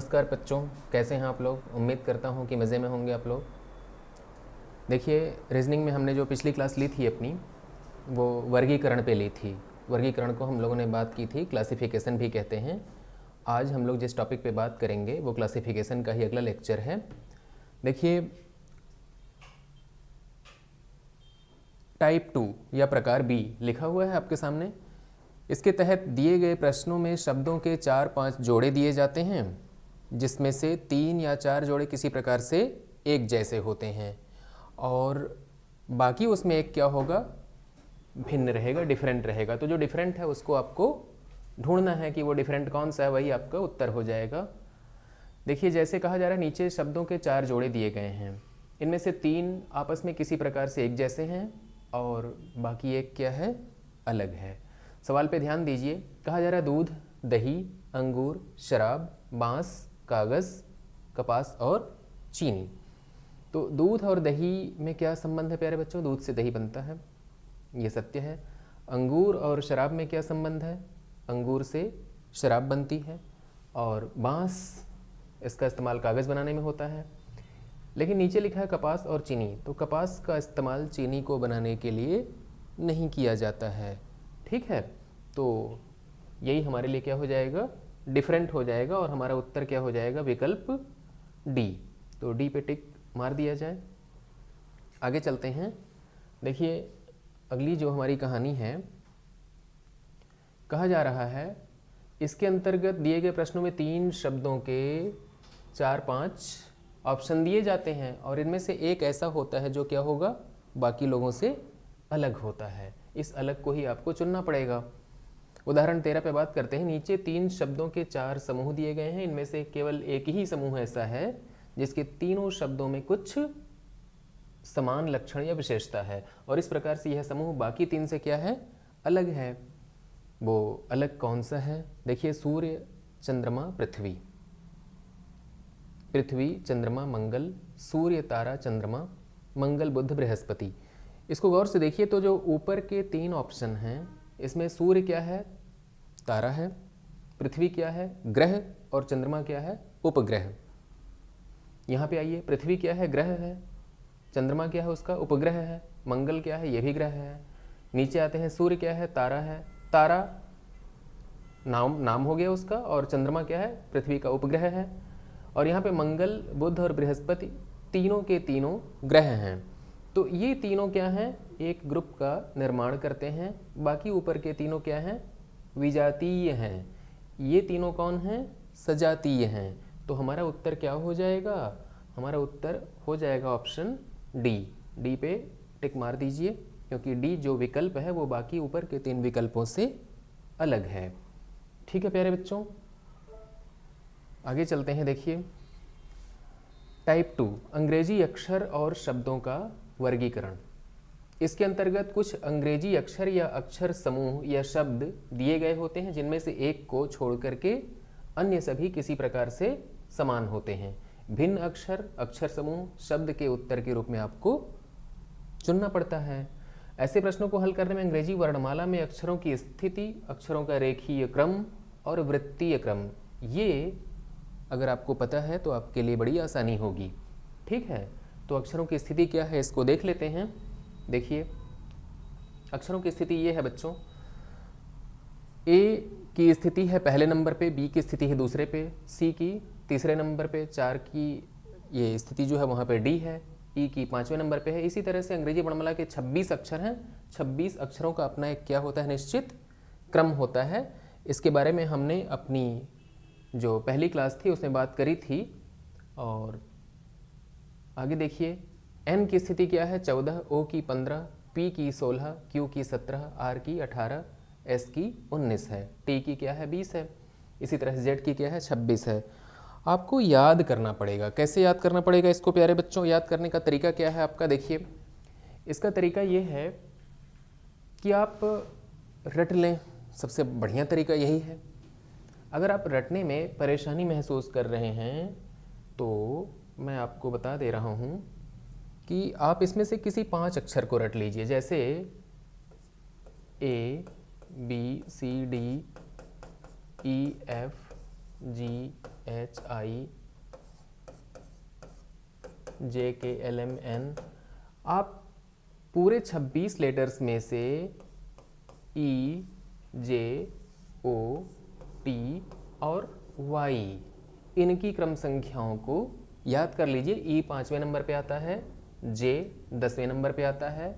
नमस्कार बच्चों, कैसे हैं आप लोग। उम्मीद करता हूं कि मज़े में होंगे आप लोग। देखिए, रीजनिंग में हमने जो पिछली क्लास ली थी अपनी, वो वर्गीकरण पे ली थी। वर्गीकरण को हम लोगों ने बात की थी, क्लासिफिकेशन भी कहते हैं। आज हम लोग जिस टॉपिक पे बात करेंगे वो क्लासिफिकेशन का ही अगला लेक्चर है। देखिए, टाइप 2 या प्रकार बी लिखा हुआ है आपके सामने। इसके तहत दिए गए प्रश्नों में शब्दों के 4-5 जोड़े दिए जाते हैं, जिसमें से 3 या 4 जोड़े किसी प्रकार से एक जैसे होते हैं और बाकी उसमें एक क्या होगा, भिन्न रहेगा, डिफरेंट रहेगा। तो जो डिफरेंट है उसको आपको ढूंढना है कि वो डिफरेंट कौन सा है, वही आपका उत्तर हो जाएगा। देखिए, जैसे कहा जा रहा है, नीचे शब्दों के 4 जोड़े दिए गए हैं। इनमें से 3 आपस में किसी प्रकार से एक जैसे हैं और बाकी एक क्या है, अलग है। सवाल पे ध्यान दीजिए। कहा जा रहा है दूध, दही, अंगूर, शराब, बांस, कागज़, कपास और चीनी। तो दूध और दही में क्या संबंध है प्यारे बच्चों? दूध से दही बनता है, ये सत्य है। अंगूर और शराब में क्या संबंध है? अंगूर से शराब बनती है। और बांस, इसका इस्तेमाल कागज़ बनाने में होता है। लेकिन नीचे लिखा है कपास और चीनी, तो कपास का इस्तेमाल चीनी को बनाने के लिए नहीं किया जाता है। ठीक है, तो यही हमारे लिए क्या हो जाएगा, डिफरेंट हो जाएगा और हमारा उत्तर क्या हो जाएगा, विकल्प डी। तो डी पे टिक मार दिया जाए। आगे चलते हैं। देखिए, अगली जो हमारी कहानी है, कहा जा रहा है इसके अंतर्गत दिए गए प्रश्नों में 3 शब्दों के 4-5 ऑप्शन दिए जाते हैं और इनमें से एक ऐसा होता है जो क्या होगा, बाकी लोगों से अलग होता है। इस अलग को ही आपको चुनना पड़ेगा। उदाहरण 13 पे बात करते हैं। नीचे 3 शब्दों के 4 समूह दिए गए हैं। इनमें से केवल एक ही समूह ऐसा है जिसके तीनों शब्दों में कुछ समान लक्षण या विशेषता है और इस प्रकार से यह समूह बाकी 3 से क्या है, अलग है। वो अलग कौन सा है? देखिए, सूर्य, चंद्रमा, पृथ्वी। पृथ्वी, चंद्रमा, मंगल, सूर्य, तारा, चंद्रमा, मंगल, बुध, बृहस्पति। इसको गौर से देखिए तो जो ऊपर के 3 ऑप्शन हैं, इसमें सूर्य क्या है, तारा है, पृथ्वी क्या है, ग्रह, और चंद्रमा क्या है, उपग्रह। यहाँ पे आइए, पृथ्वी क्या है, ग्रह है, चंद्रमा क्या है, उसका उपग्रह है, मंगल क्या है, ये भी ग्रह है। नीचे आते हैं, सूर्य क्या है, तारा है, तारा नाम हो गया उसका, और चंद्रमा क्या है, पृथ्वी का उपग्रह है। और यहाँ पे मंगल, बुध और बृहस्पति तीनों के तीनों ग्रह हैं। तो ये तीनों क्या हैं, एक ग्रुप का निर्माण करते हैं। बाकी ऊपर के तीनों क्या हैं, विजातीय हैं। ये तीनों कौन हैं, सजातीय हैं। तो हमारा उत्तर क्या हो जाएगा, हमारा उत्तर हो जाएगा ऑप्शन डी। डी पे टिक मार दीजिए, क्योंकि डी जो विकल्प है वो बाकी ऊपर के 3 विकल्पों से अलग है। ठीक है प्यारे बच्चों, आगे चलते हैं। देखिए, टाइप 2 अंग्रेजी अक्षर और शब्दों का वर्गीकरण। इसके अंतर्गत कुछ अंग्रेजी अक्षर या अक्षर समूह या शब्द दिए गए होते हैं, जिनमें से एक को छोड़ करके अन्य सभी किसी प्रकार से समान होते हैं। भिन्न अक्षर, अक्षर समूह शब्द के उत्तर के रूप में आपको चुनना पड़ता है। ऐसे प्रश्नों को हल करने में अंग्रेजी वर्णमाला में अक्षरों की स्थिति, अक्षरों का रेखीय क्रम और वृत्तीय क्रम, ये अगर आपको पता है तो आपके लिए बड़ी आसानी होगी। ठीक है, तो अक्षरों की स्थिति क्या है इसको देख लेते हैं। देखिए, अक्षरों की स्थिति ये है बच्चों, ए की स्थिति है पहले नंबर पे, बी की स्थिति है दूसरे पे, सी की तीसरे नंबर पे, 4 की ये स्थिति जो है वहाँ पे डी है, ई की 5वें नंबर पे है। इसी तरह से अंग्रेजी वर्णमाला के 26 अक्षर हैं। 26 अक्षरों का अपना एक क्या होता है, निश्चित क्रम होता है। इसके बारे में हमने अपनी जो पहली क्लास थी उसमें बात करी थी। और आगे देखिए, एन की स्थिति क्या है, 14, ओ की 15, पी की 16, क्यू की 17, आर की 18, एस की 19 है, टी की क्या है, 20 है। इसी तरह से जेड की क्या है, 26 है। आपको याद करना पड़ेगा। कैसे याद करना पड़ेगा इसको प्यारे बच्चों? याद करने का तरीका क्या है आपका? देखिए, इसका तरीका ये है कि आप रट लें। सबसे बढ़िया तरीका यही है। अगर आप रटने में परेशानी महसूस कर रहे हैं तो मैं आपको बता दे रहा हूँ कि आप इसमें से किसी 5 अक्षर को रट लीजिए। जैसे ए, बी, सी, डी, ई, एफ, GHIJKLMN, आप पूरे 26 लेटर्स में से E, J, O, T और Y इनकी क्रम संख्याओं को याद कर लीजिए। E 5वें नंबर पे आता है, J 10वें नंबर पे आता है,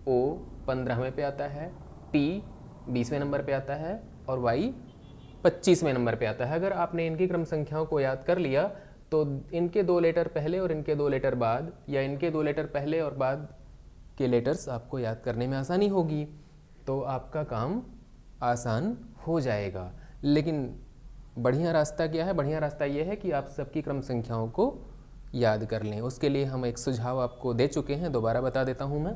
O 15वें पे आता है, T 20वें नंबर पे आता है और Y 25वें नंबर पे आता है। अगर आपने इनकी क्रम संख्याओं को याद कर लिया तो इनके 2 लेटर पहले और इनके 2 लेटर बाद, या इनके 2 लेटर पहले और बाद के लेटर्स आपको याद करने में आसानी होगी, तो आपका काम आसान हो जाएगा। लेकिन बढ़िया रास्ता क्या है? बढ़िया रास्ता ये है कि आप सबकी क्रम संख्याओं को याद कर लें। उसके लिए हम एक सुझाव आपको दे चुके हैं, दोबारा बता देता हूँ मैं,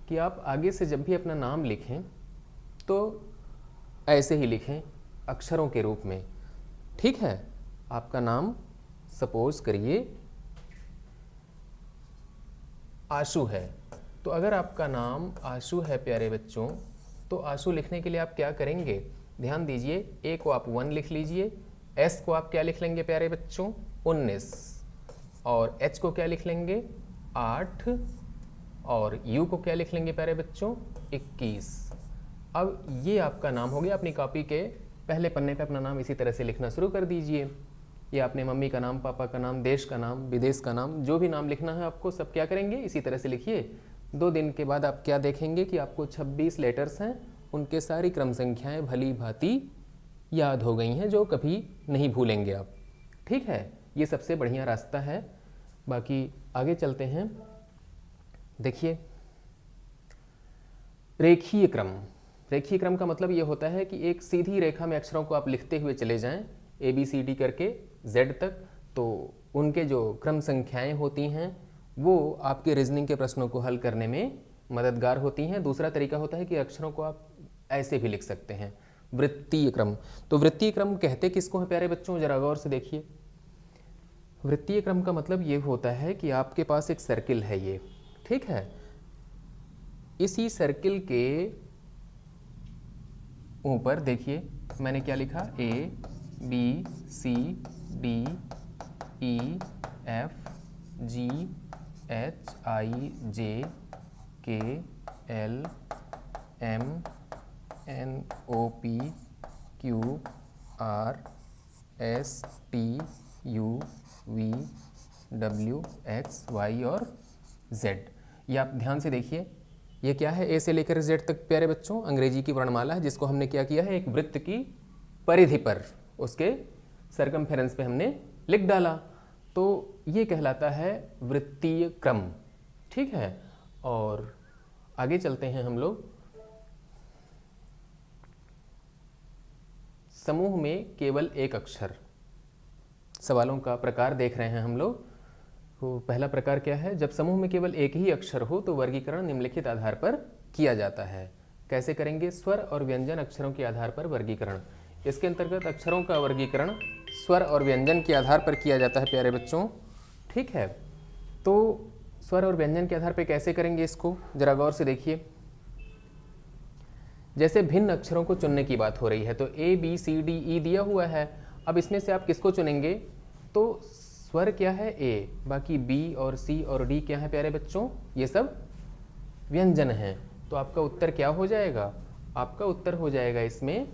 कि आप आगे से जब भी अपना नाम लिखें तो ऐसे ही लिखें, अक्षरों के रूप में। ठीक है? आपका नाम सपोज करिए आशु है, तो अगर आपका नाम आशु है प्यारे बच्चों, तो आशु लिखने के लिए आप क्या करेंगे? ध्यान दीजिए, ए को आप 1 लिख लीजिए, एस को आप क्या लिख लेंगे प्यारे बच्चों? 19, और एच को क्या लिख लेंगे? 8, और यू को क्या लिख लेंगे प्यारे बच्चों? 21। अब ये आपका नाम हो गया। अपनी कॉपी के पहले पन्ने पे अपना नाम इसी तरह से लिखना शुरू कर दीजिए। ये आपने मम्मी का नाम, पापा का नाम, देश का नाम, विदेश का नाम, जो भी नाम लिखना है आपको सब क्या करेंगे? इसी तरह से लिखिए। 2 दिन के बाद आप क्या देखेंगे कि आपको 26 लेटर्स हैं, उनके सारी क्रम संख्याएं भली भांति याद हो गई हैं, जो कभी नहीं भूलेंगे आप। ठीक है? ये सबसे बढ़िया रास्ता है। बाकी आगे चलते हैं। देखिए, रेखीय क्रम। रेखीय क्रम का मतलब ये होता है कि एक सीधी रेखा में अक्षरों को आप लिखते हुए चले जाएं, ABCD करके Z तक, तो उनके जो क्रम संख्याएं होती हैं वो आपके रीजनिंग के प्रश्नों को हल करने में मददगार होती हैं। दूसरा तरीका होता है कि अक्षरों को आप ऐसे भी लिख सकते हैं, वृत्तीय क्रम। तो वृत्तीय क्रम कहते किसको है प्यारे बच्चों? जरा गौर से देखिए। वृत्तीय क्रम का मतलब ये होता है कि आपके पास एक सर्किल है ये, ठीक है? इसी सर्किल के ऊपर देखिए मैंने क्या लिखा? A, B, C, D, E, F, G, H, I, J, K, L, M, N, O, P, Q, R, S, T, U, V, W, X, Y और Z। ये आप ध्यान से देखिए, ये क्या है? ए से लेकर Z तक प्यारे बच्चों अंग्रेजी की वर्णमाला है, जिसको हमने क्या किया है? एक वृत्त की परिधि पर, उसके सरकमफेरेंस पे हमने लिख डाला। तो ये कहलाता है वृत्तीय क्रम। ठीक है? और आगे चलते हैं हम लोग। समूह में केवल एक अक्षर, सवालों का प्रकार देख रहे हैं हम लोग। तो पहला प्रकार क्या है? जब समूह में केवल एक ही अक्षर हो तो वर्गीकरण निम्नलिखित आधार पर किया जाता है। कैसे करेंगे? स्वर और व्यंजन अक्षरों के आधार पर वर्गीकरण। इसके अंतर्गत अक्षरों का वर्गीकरण स्वर और व्यंजन के आधार पर किया जाता है प्यारे बच्चों। ठीक है? तो स्वर और व्यंजन के आधार पर कैसे करेंगे इसको? जरा गौर से देखिए। जैसे भिन्न अक्षरों को चुनने की बात हो रही है, तो A, B, C, D, E दिया हुआ है। अब इसमें से आप किसको चुनेंगे? तो स्वर क्या है? A, बाकी B और C और D क्या है प्यारे बच्चों? ये सब व्यंजन हैं। तो आपका उत्तर क्या हो जाएगा? आपका उत्तर हो जाएगा इसमें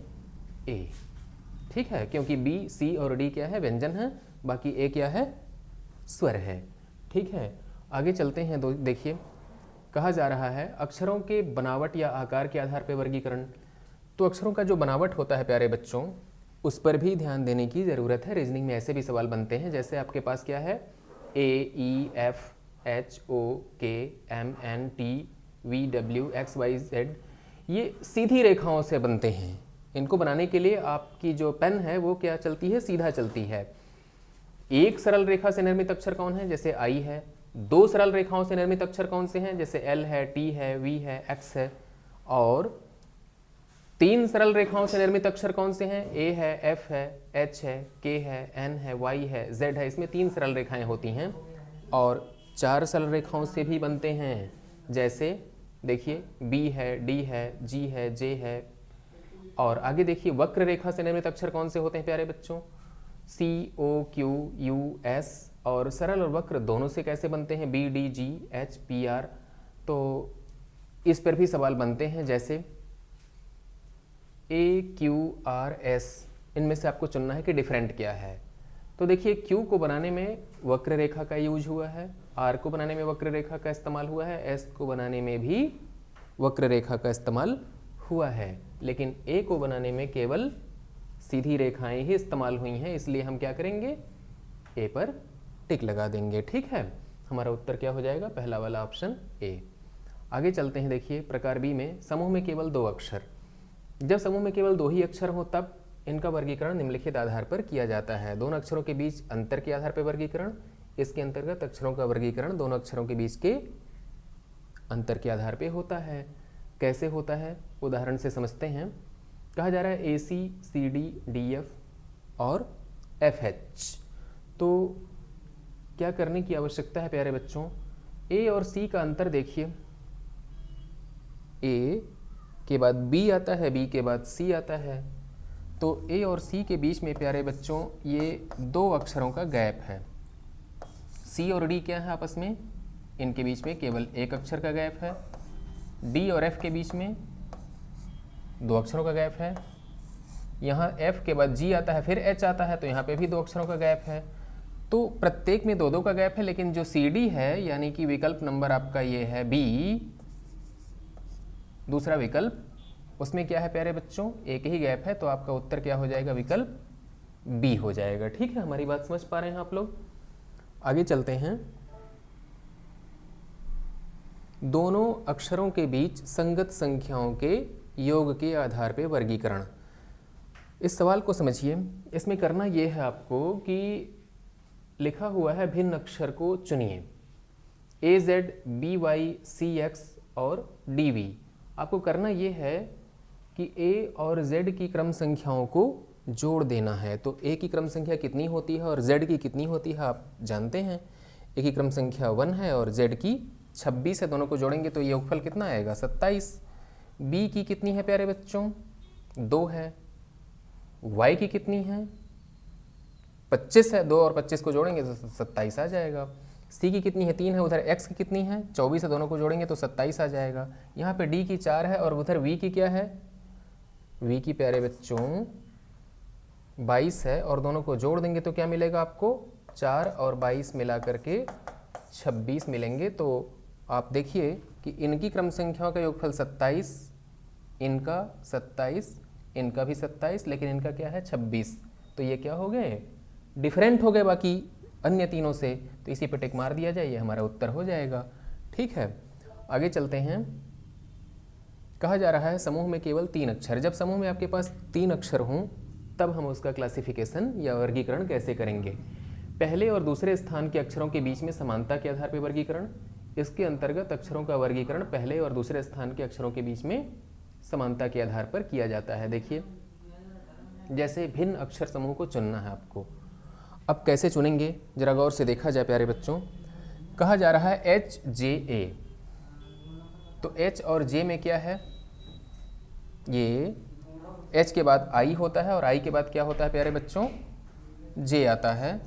A। ठीक है? क्योंकि B, C और D क्या है? व्यंजन है, बाकी A क्या है? स्वर है। ठीक है? आगे चलते हैं। देखिए, कहा जा रहा है अक्षरों के बनावट या आकार के आधार पर वर्गीकरण। तो अक्षरों का जो बनावट होता है प्यारे बच्चों, उस पर भी ध्यान देने की ज़रूरत है। रीजनिंग में ऐसे भी सवाल बनते हैं, जैसे आपके पास क्या है? A, E, F, H, O, K, M, N, T, V, W, X, Y, Z। ये सीधी रेखाओं से बनते हैं। इनको बनाने के लिए आपकी जो पेन है वो क्या चलती है? सीधा चलती है। एक सरल रेखा से निर्मित अक्षर कौन है? जैसे I है। 2 सरल रेखाओं से निर्मित अक्षर कौन से हैं? जैसे L है, T है, V है, X है। और 3 सरल रेखाओं से निर्मित अक्षर कौन से हैं? A है, F है, H है, K है, N है, Y है, Z है। इसमें 3 सरल रेखाएं होती हैं। और 4 सरल रेखाओं से भी बनते हैं, जैसे देखिए B है, D है, G है, J है। और आगे देखिए वक्र रेखा से निर्मित अक्षर कौन से होते हैं प्यारे बच्चों? COQUS, और सरल और वक्र दोनों से कैसे बनते हैं, BDGHPR। तो इस पर भी सवाल बनते हैं, जैसे AQRS। इनमें से आपको चुनना है कि डिफरेंट क्या है। तो देखिए, Q को बनाने में वक्र रेखा का यूज हुआ है, R को बनाने में वक्र रेखा का इस्तेमाल हुआ है, S को बनाने में भी वक्र रेखा का इस्तेमाल हुआ है, लेकिन A को बनाने में केवल सीधी रेखाएं ही इस्तेमाल हुई हैं, इसलिए हम क्या करेंगे, A पर टिक लगा देंगे। ठीक है, हमारा उत्तर क्या हो जाएगा, पहला वाला ऑप्शन A। आगे चलते हैं। देखिए, प्रकार बी में समूह में केवल 2 अक्षर। जब समूह में केवल 2 ही अक्षर हो तब इनका वर्गीकरण निम्नलिखित आधार पर किया जाता है। दोनों अक्षरों के बीच अंतर के आधार पर वर्गीकरण। इसके अंतर्गत अक्षरों का वर्गीकरण दोनों अक्षरों के बीच के अंतर के आधार पर होता है। कैसे होता है, उदाहरण से समझते हैं। कहा जा रहा है AC, CD, DF और FH। तो क्या करने की आवश्यकता है प्यारे बच्चों, A और C का अंतर देखिए। A के बाद B आता है, B के बाद C आता है। तो A और C के बीच में प्यारे बच्चों ये 2 अक्षरों का गैप है। C और D क्या है आपस में, इनके बीच में केवल 1 अक्षर का गैप है। D और F के बीच में 2 अक्षरों का गैप है। यहाँ F के बाद G आता है, फिर H आता है, तो यहाँ पे भी 2 अक्षरों का गैप है। तो प्रत्येक में 2-2 का गैप है, लेकिन जो CD है, यानी कि विकल्प नंबर आपका ये है B, दूसरा विकल्प, उसमें क्या है प्यारे बच्चों, एक ही गैप है, तो आपका उत्तर क्या हो जाएगा, विकल्प B हो जाएगा। ठीक है, हमारी बात समझ पा रहे हैं आप लोग। आगे चलते हैं। दोनों अक्षरों के बीच संगत संख्याओं के योग के आधार पर वर्गीकरण। इस सवाल को समझिए। इसमें करना यह है आपको कि लिखा हुआ है भिन्न अक्षर को चुनिए, AZ, BY, CX और DV। आपको करना यह है कि A और Z की क्रम संख्याओं को जोड़ देना है। तो A की क्रम संख्या कितनी होती है और Z की कितनी होती है आप जानते हैं। A की क्रम संख्या 1 है और Z की 26 है। दोनों को जोड़ेंगे तो योगफल कितना आएगा, 27। B की कितनी है प्यारे बच्चों, 2 है। Y की कितनी है, 25 है। 2 और 25 को जोड़ेंगे तो 27 आ जाएगा। C की कितनी है, 3 है। उधर X की कितनी है, 24 है। दोनों को जोड़ेंगे तो 27 आ जाएगा। यहाँ पे D की 4 है और उधर V की क्या है, V की प्यारे बच्चों 22 है, और दोनों को जोड़ देंगे तो क्या मिलेगा आपको, 4 और 22 मिला करके 26 मिलेंगे। तो आप देखिए कि इनकी क्रम संख्याओं का योगफल 27, इनका 27, इनका भी 27, लेकिन इनका क्या है 26। तो ये क्या हो गए, डिफरेंट हो गए बाकी अन्य तीनों से। तो इसी पे टिक मार दिया जाए, ये हमारा उत्तर हो जाएगा। ठीक है, आगे चलते हैं। कहा जा रहा है समूह में केवल 3 अक्षर। जब समूह में आपके पास 3 अक्षर हों तब हम उसका क्लासिफिकेशन या वर्गीकरण कैसे करेंगे। पहले और दूसरे स्थान के अक्षरों के बीच में समानता के आधार पर वर्गीकरण। इसके अंतर्गत अक्षरों का वर्गीकरण पहले और दूसरे स्थान के अक्षरों के बीच में समानता के आधार पर किया जाता है। देखिए, जैसे भिन्न अक्षर समूह को चुनना है आपको। अब कैसे चुनेंगे जरा गौर से देखा जाए प्यारे बच्चों। कहा जा रहा है HJA। तो H और J में क्या है, ये H के बाद I होता है और I के बाद क्या होता है प्यारे बच्चों, J आता है।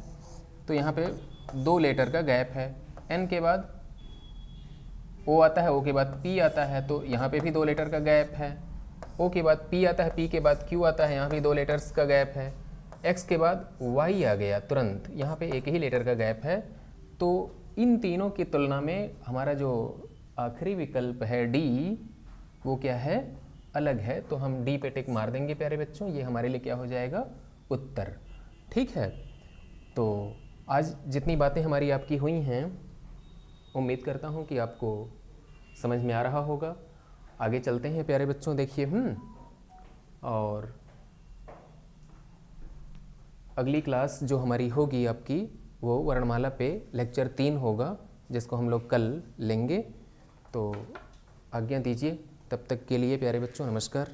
तो यहाँ पे 2 लेटर का गैप है। N के बाद O आता है, O के बाद P आता है, तो यहाँ पे भी 2 लेटर का गैप है। O के बाद P आता है, P के बाद Q आता है, यहाँ भी 2 लेटर्स का गैप है। X के बाद Y आ गया तुरंत, यहाँ पे एक ही लेटर का गैप है। तो इन तीनों की तुलना में हमारा जो आखिरी विकल्प है D, वो क्या है, अलग है। तो हम D पे टिक मार देंगे प्यारे बच्चों, ये हमारे लिए क्या हो जाएगा, उत्तर। ठीक है, तो आज जितनी बातें हमारी आपकी हुई हैं, उम्मीद करता हूँ कि आपको समझ में आ रहा होगा। आगे चलते हैं प्यारे बच्चों। देखिए और अगली क्लास जो हमारी होगी आपकी, वो वर्णमाला पे लेक्चर 3 होगा, जिसको हम लोग कल लेंगे। तो आज्ञा दीजिए, तब तक के लिए प्यारे बच्चों नमस्कार।